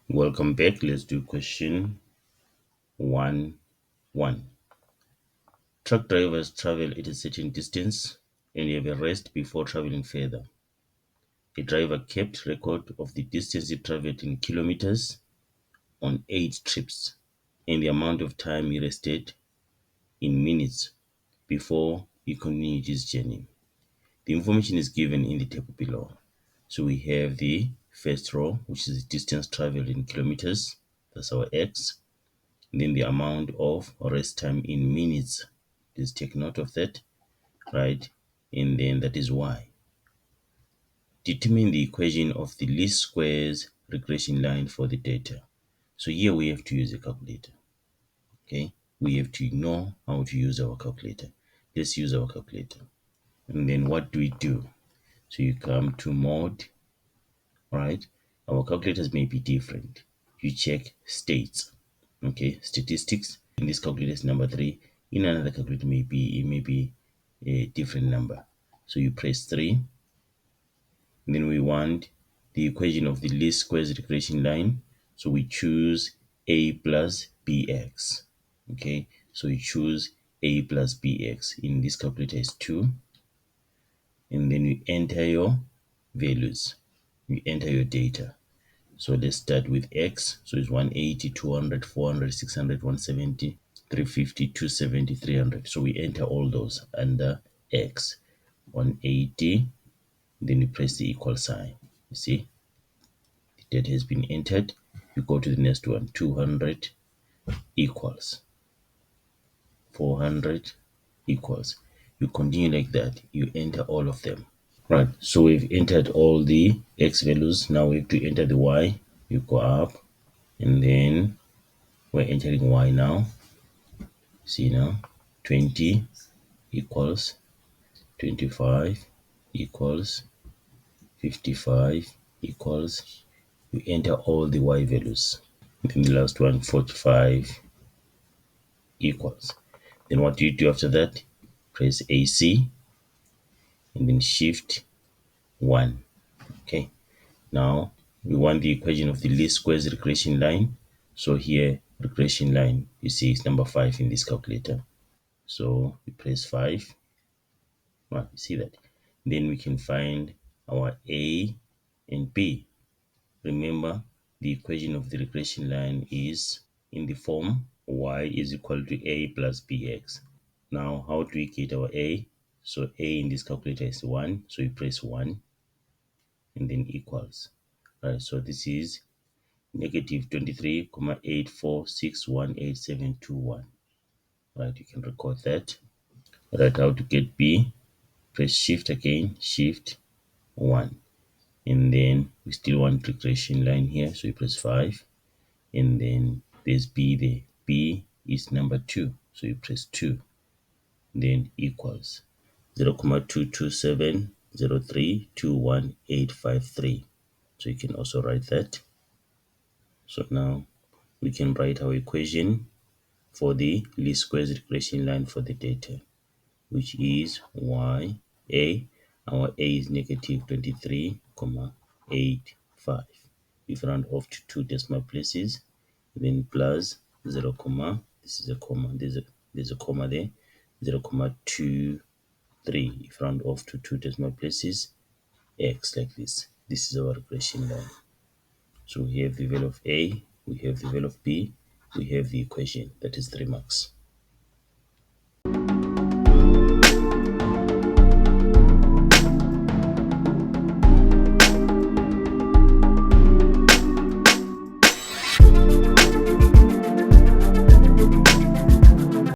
Welcome back. Let's do question 1-1. Truck drivers travel at a certain distance and have a rest before traveling further. A driver kept record of the distance he traveled in kilometers on 8 trips and the amount of time he rested in minutes before he continued his journey. The information is given in the table below. So we have the first row, which is the distance traveled in kilometers. That's our X. Then the amount of rest time in minutes. Just take note of that, right? And then that is Y. Determine the equation of the least squares regression line for the data. So here we have to use a calculator. Okay, we have to know how to use our calculator. Let's use our calculator. And then what do we do? So you come to mode, right? Our calculators may be different. You check states. Okay, statistics. In this calculator is number 3. In another calculator it may be a different number. So you press 3. And then we want the equation of the least squares regression line. So we choose a plus bx. Okay, so you choose a plus bx. In this calculator is 2. And then you enter your values. You enter your data. So let's start with X. So it's 180, 200, 400, 600, 170, 350, 270, 300. So we enter all those under X. 180, then you press the equal sign. You see, the data has been entered. You go to the next one. 200 equals 400 equals. You continue like that. You enter all of them. Right, so we've entered all the X values. Now we have to enter the Y. You go up and then we're entering Y now. See now, 20 equals 25 equals 55 equals. You enter all the Y values. Then the last one, 45 equals. Then what do you do after that? Press AC and then shift 1. Okay, now we want the equation of the least squares regression line. So here, regression line, you see it's number 5 in this calculator. So we press 5. Well, you see that. Then we can find our A and B. Remember, the equation of the regression line is in the form y is equal to a plus bx. Now, how do we get our A? So A in this calculator is 1. So you press 1 and then equals. Right, so this is negative 23,84618721. Right, you can record that. Right, how to get B? Press shift again, shift 1. And then we still want regression line here, so you press 5. And then there's B there. B is number 2, so you press 2. Then equals 0.22703218853. So you can also write that. So now we can write our equation for the least squares regression line for the data, which is y a. Our a is negative 23,85. If round off to 2 decimal places, then plus 0, this is a comma, there's a comma there, 0,23. If round off to 2 decimal places, x like this. This is our regression line. So we have the value of a, we have the value of b, we have the equation, that is 3 marks.